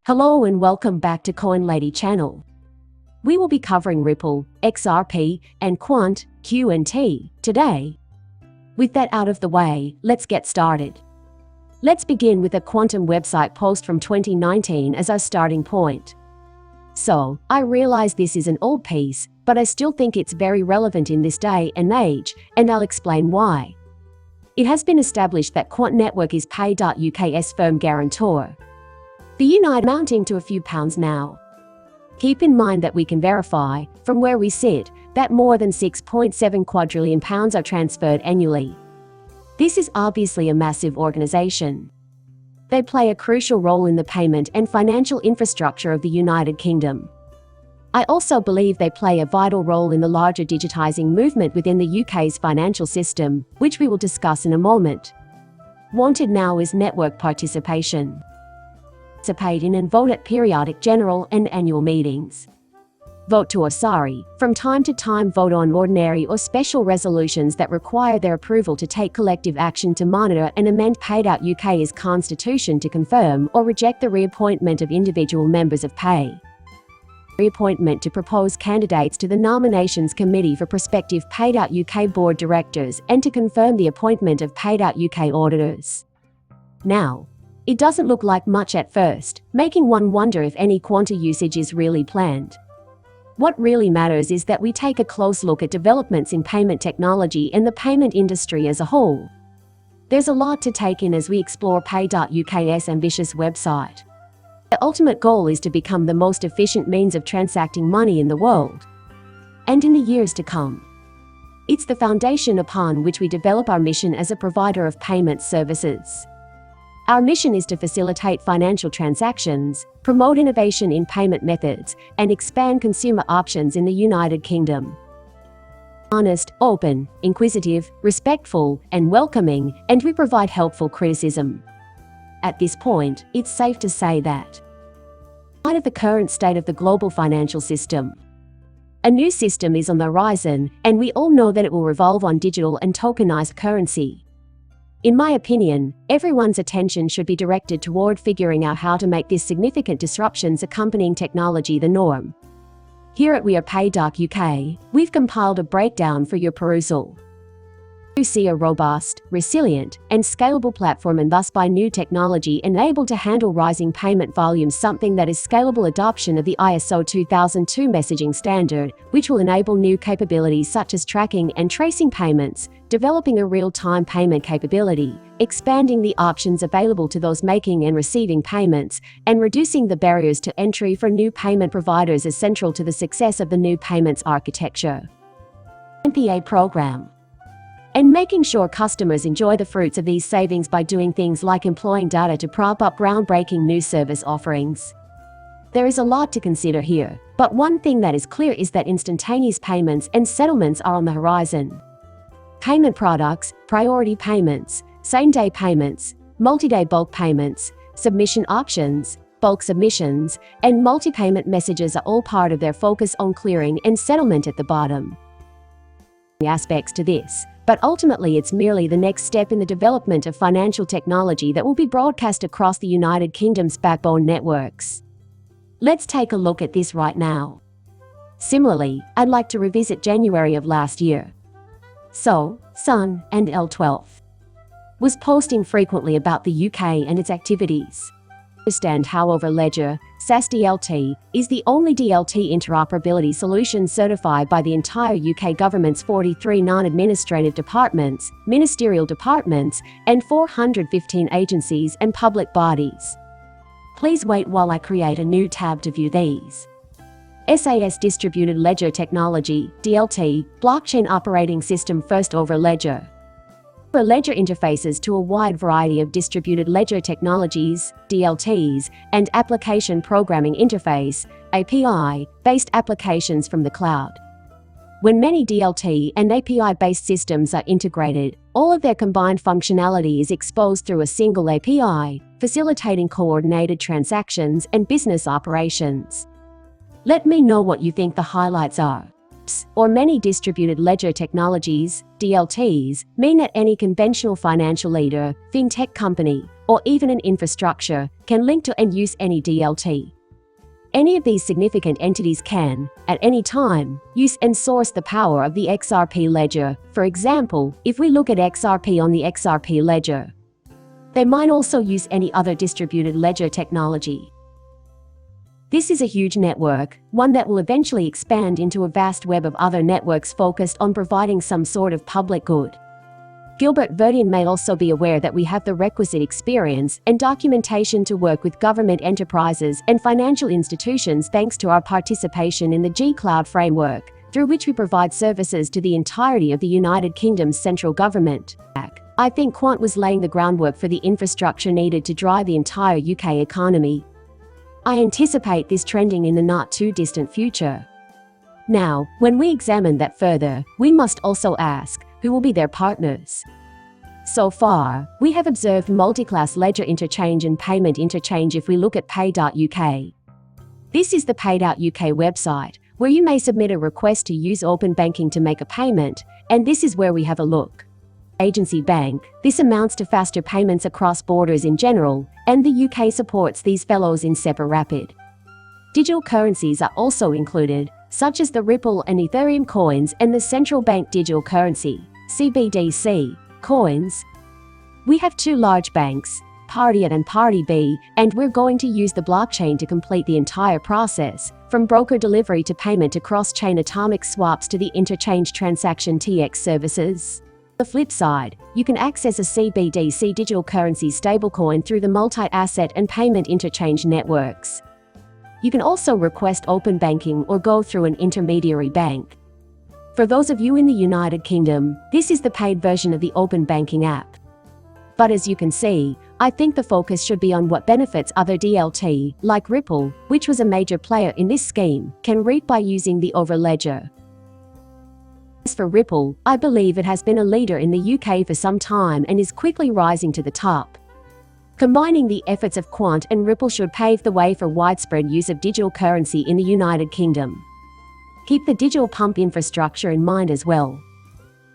Hello and welcome back to Coin Lady channel. We will be covering Ripple, XRP, and Quant, Q&T, today. With that out of the way, let's get started. Let's begin with a Quantum website post from 2019 as our starting point. So, I realize this is an old piece, but I still think it's very relevant in this day and age, and I'll explain why. It has been established that Quant Network is Pay.UK's firm guarantor. The unit amounting to a few pounds now. Keep in mind that we can verify, from where we sit, that more than 6.7 quadrillion pounds are transferred annually. This is obviously a massive organization. They play a crucial role in the payment and financial infrastructure of the United Kingdom. I also believe they play a vital role in the larger digitizing movement within the UK's financial system, which we will discuss in a moment. Wanted now is network participation. Participate in and vote at periodic general and annual meetings. Vote to or from time to time vote on ordinary or special resolutions that require their approval to take collective action to monitor and amend Pay.UK's constitution to confirm or reject the reappointment of individual members of Pay. Reappointment to propose candidates to the Nominations Committee for prospective Pay.UK board directors and to confirm the appointment of Pay.UK auditors. Now, it doesn't look like much at first, making one wonder if any Quanta usage is really planned. What really matters is that we take a close look at developments in payment technology and the payment industry as a whole. There's a lot to take in as we explore Pay.UK's ambitious website. The ultimate goal is to become the most efficient means of transacting money in the world. And in the years to come. It's the foundation upon which we develop our mission as a provider of payment services. Our mission is to facilitate financial transactions, promote innovation in payment methods, and expand consumer options in the United Kingdom. Honest, open, inquisitive, respectful, and welcoming, and we provide helpful criticism. At this point, it's safe to say that, in light of the current state of the global financial system, a new system is on the horizon, and we all know that it will revolve on digital and tokenized currency. In my opinion, everyone's attention should be directed toward figuring out how to make this significant disruptions accompanying technology the norm. Here at We Are Pay.UK, we've compiled a breakdown for your perusal. You see a robust, resilient, and scalable platform, and thus by new technology enabled to handle rising payment volumes, something that is scalable adoption of the ISO 2002 messaging standard, which will enable new capabilities such as tracking and tracing payments, developing a real-time payment capability, expanding the options available to those making and receiving payments, and reducing the barriers to entry for new payment providers is central to the success of the new payments architecture. MPA program. And making sure customers enjoy the fruits of these savings by doing things like employing data to prop up groundbreaking new service offerings. There is a lot to consider here, but one thing that is clear is that instantaneous payments and settlements are on the horizon. Payment products, priority payments, same-day payments, multi-day bulk payments, submission options, bulk submissions, and multi-payment messages are all part of their focus on clearing and settlement at the bottom. Aspects to this, but ultimately it's merely the next step in the development of financial technology that will be broadcast across the United Kingdom's backbone networks. Let's take a look at this right now. Similarly, I'd like to revisit January of last year. So, Sun and L12 was posting frequently about the UK and its activities. Understand how Ledger, SaaS DLT, is the only DLT interoperability solution certified by the entire UK government's 43 non-administrative departments, ministerial departments, and 415 agencies and public bodies. Please wait while I create a new tab to view these. SAS Distributed Ledger Technology, DLT, Blockchain Operating System First Over Ledger. Ledger interfaces to a wide variety of distributed ledger technologies, DLTs, and application programming interface, API-based applications from the cloud. When many DLT and API-based systems are integrated, all of their combined functionality is exposed through a single API, facilitating coordinated transactions and business operations. Let me know what you think the highlights are. Or many distributed ledger technologies, DLTs, mean that any conventional financial leader, fintech company, or even an infrastructure, can link to and use any DLT. Any of these significant entities can, at any time, use and source the power of the XRP ledger. For example, if we look at XRP on the XRP ledger, they might also use any other distributed ledger technology. This is a huge network, one that will eventually expand into a vast web of other networks focused on providing some sort of public good. Gilbert Verdian may also be aware that we have the requisite experience and documentation to work with government enterprises and financial institutions thanks to our participation in the G-Cloud framework, through which we provide services to the entirety of the United Kingdom's central government. I think Quant was laying the groundwork for the infrastructure needed to drive the entire UK economy. I anticipate this trending in the not-too-distant future. Now, when we examine that further, we must also ask, who will be their partners? So far, we have observed multi-class ledger interchange and payment interchange if we look at pay.uk. This is the pay.uk website, where you may submit a request to use open banking to make a payment, and this is where we have a look. Agency bank, this amounts to faster payments across borders in general, and the UK supports these fellows in SEPA Rapid. Digital currencies are also included, such as the Ripple and Ethereum coins and the central bank digital currency, CBDC, coins. We have two large banks, Party A and Party B, and we're going to use the blockchain to complete the entire process, from broker delivery to payment to cross-chain atomic swaps to the interchange transaction TX services. On the flip side, you can access a CBDC digital currency stablecoin through the multi-asset and payment interchange networks. You can also request open banking or go through an intermediary bank. For those of you in the United Kingdom, this is the paid version of the open banking app. But as you can see, I think the focus should be on what benefits other DLT, like Ripple, which was a major player in this scheme, can reap by using the overledger. As for Ripple, I believe it has been a leader in the UK for some time and is quickly rising to the top. Combining the efforts of Quant and Ripple should pave the way for widespread use of digital currency in the United Kingdom. Keep the digital pump infrastructure in mind as well.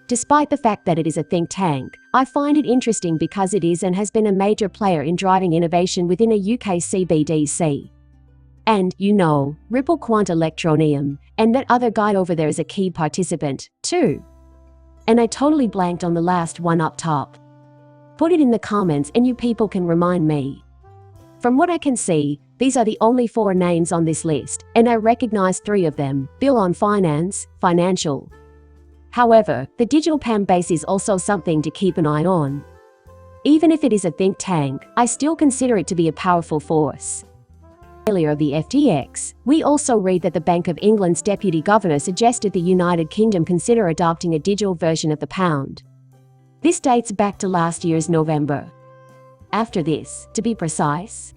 Despite the fact that it is a think tank, I find it interesting because it is and has been a major player in driving innovation within a UK CBDC. And, you know, Ripple Quant Electronium, and that other guy over there is a key participant, too. And I totally blanked on the last one up top. Put it in the comments and you people can remind me. From what I can see, these are the only 4 names on this list, and I recognize 3 of them, Bill on finance, financial. However, the digital PAM base is also something to keep an eye on. Even if it is a think tank, I still consider it to be a powerful force. Earlier of the FTX, we also read that the Bank of England's Deputy Governor suggested the United Kingdom consider adopting a digital version of the pound. This dates back to last year's November. After this, to be precise,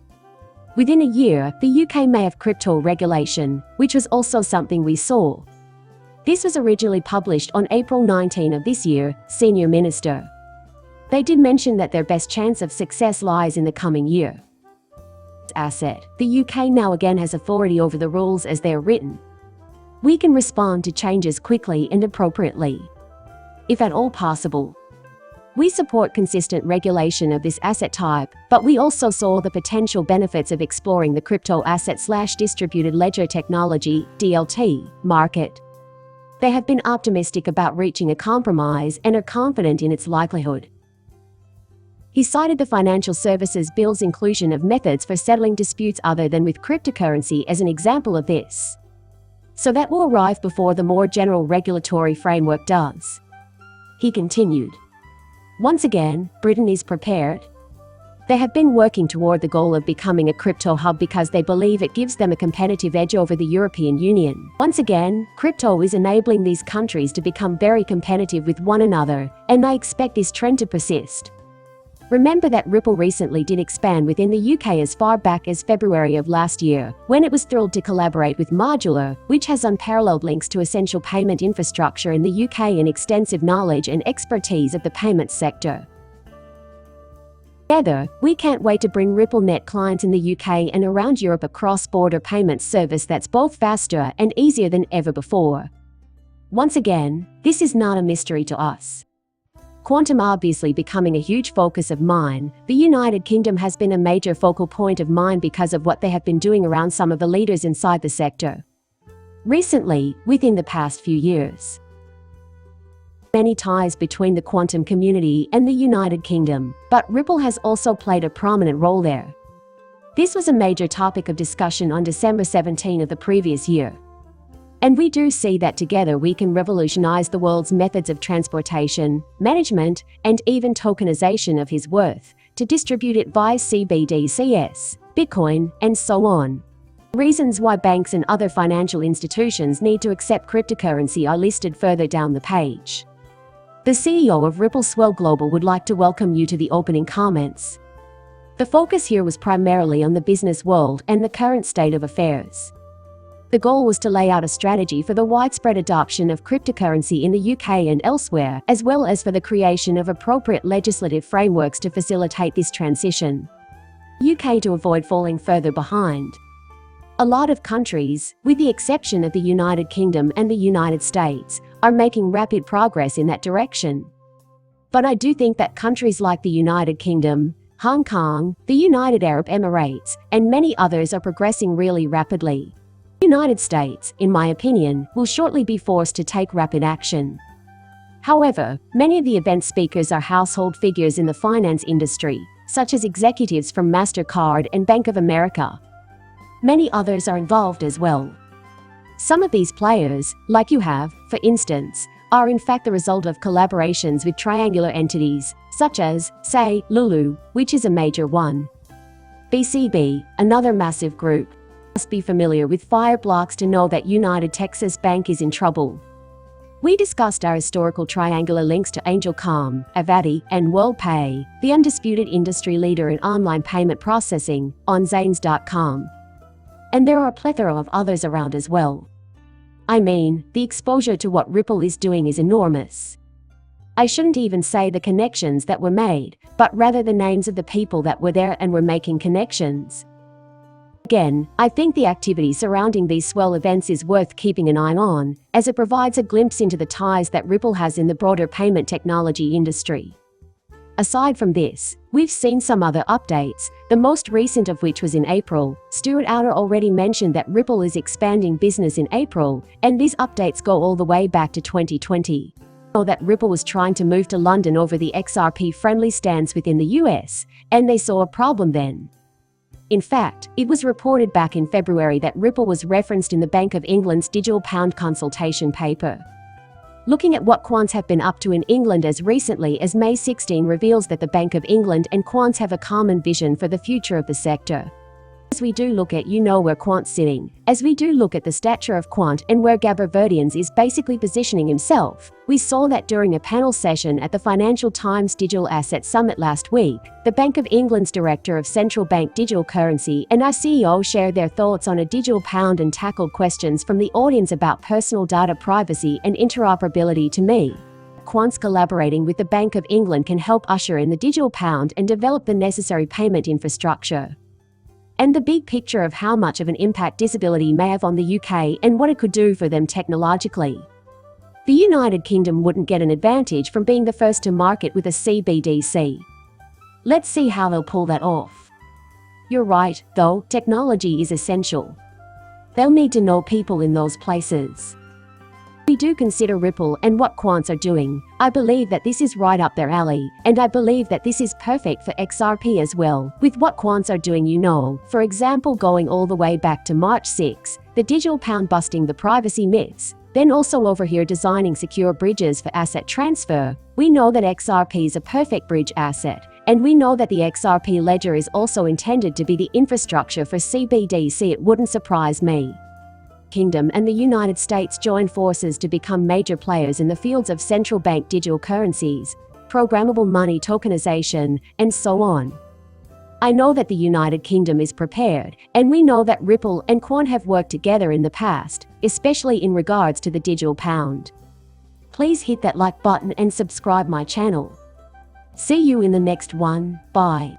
within a year, the UK may have crypto regulation, which was also something we saw. This was originally published on April 19 of this year, Senior Minister. They did mention that their best chance of success lies in the coming year. Asset, the UK now again has authority over the rules as they are written. We can respond to changes quickly and appropriately, if at all possible. We support consistent regulation of this asset type, but we also saw the potential benefits of exploring the crypto asset/distributed ledger technology, DLT, market. They have been optimistic about reaching a compromise and are confident in its likelihood. He cited the Financial Services Bill's inclusion of methods for settling disputes other than with cryptocurrency as an example of this. So that will arrive before the more general regulatory framework does. He continued. Once again, Britain is prepared. They have been working toward the goal of becoming a crypto hub because they believe it gives them a competitive edge over the European Union. Once again, crypto is enabling these countries to become very competitive with one another, and I expect this trend to persist. Remember that Ripple recently did expand within the UK as far back as February of last year, when it was thrilled to collaborate with Modular, which has unparalleled links to essential payment infrastructure in the UK and extensive knowledge and expertise of the payments sector. Together, we can't wait to bring RippleNet clients in the UK and around Europe a cross-border payments service that's both faster and easier than ever before. Once again, this is not a mystery to us. quantum obviously becoming a huge focus of mine, the United Kingdom has been a major focal point of mine because of what they have been doing around some of the leaders inside the sector. Recently, within the past few years, many ties between the quantum community and the United Kingdom, but Ripple has also played a prominent role there. This was a major topic of discussion on December 17 of the previous year. And we do see that together we can revolutionize the world's methods of transportation, management, and even tokenization of his worth, to distribute it via CBDCs, Bitcoin, and so on. Reasons why banks and other financial institutions need to accept cryptocurrency are listed further down the page. The CEO of Ripple Swell Global would like to welcome you to the opening comments. The focus here was primarily on the business world and the current state of affairs. The goal was to lay out a strategy for the widespread adoption of cryptocurrency in the UK and elsewhere, as well as for the creation of appropriate legislative frameworks to facilitate this transition. UK to avoid falling further behind. A lot of countries, with the exception of the United Kingdom and the United States, are making rapid progress in that direction. But I do think that countries like the United Kingdom, Hong Kong, the United Arab Emirates, and many others are progressing really rapidly. The United States, in my opinion, will shortly be forced to take rapid action. However, many of the event speakers are household figures in the finance industry, such as executives from MasterCard and Bank of America. Many others are involved as well. Some of these players, like you have, for instance, are in fact the result of collaborations with triangular entities, such as, say, Lulu, which is a major one. BCB, another massive group. Must be familiar with Fireblocks to know that United Texas Bank is in trouble. We discussed our historical triangular links to Angel.com, Avati, and WorldPay, the undisputed industry leader in online payment processing, on Zanes.com. And there are a plethora of others around as well. I mean, the exposure to what Ripple is doing is enormous. I shouldn't even say the connections that were made, but rather the names of the people that were there and were making connections. Again, I think the activity surrounding these swell events is worth keeping an eye on, as it provides a glimpse into the ties that Ripple has in the broader payment technology industry. Aside from this, we've seen some other updates, the most recent of which was in April. Stuart Outer already mentioned that Ripple is expanding business in April, and these updates go all the way back to 2020. Know that Ripple was trying to move to London over the XRP-friendly stance within the US, and they saw a problem then. In fact, it was reported back in February that Ripple was referenced in the Bank of England's digital pound consultation paper. Looking at what quants have been up to in England as recently as May 16 reveals that the Bank of England and quants have a common vision for the future of the sector. As we do look at where quant's sitting, as we do look at the stature of quant and where Gabor Verdians is basically positioning himself, we saw that during a panel session at the Financial Times Digital Asset Summit last week, the Bank of England's Director of Central Bank Digital Currency and our CEO shared their thoughts on a digital pound and tackled questions from the audience about personal data privacy and interoperability. To me, quants collaborating with the Bank of England can help usher in the digital pound and develop the necessary payment infrastructure. And the big picture of how much of an impact disability may have on the UK and what it could do for them technologically. The United Kingdom wouldn't get an advantage from being the first to market with a CBDC. Let's see how they'll pull that off. You're right, though, technology is essential. They'll need to know people in those places. We do consider Ripple and what quants are doing. I believe that this is right up their alley, and I believe that this is perfect for XRP as well. With what quants are doing, for example, going all the way back to March 6, the digital pound busting the privacy myths, then also over here designing secure bridges for asset transfer. We know that XRP is a perfect bridge asset, and we know that the XRP ledger is also intended to be the infrastructure for CBDC. It wouldn't surprise me. Kingdom and the United States join forces to become major players in the fields of central bank digital currencies, programmable money tokenization, and so on. I know that the United Kingdom is prepared, and we know that Ripple and Quant have worked together in the past, especially in regards to the digital pound. Please hit that like button and subscribe my channel. See you in the next one. Bye.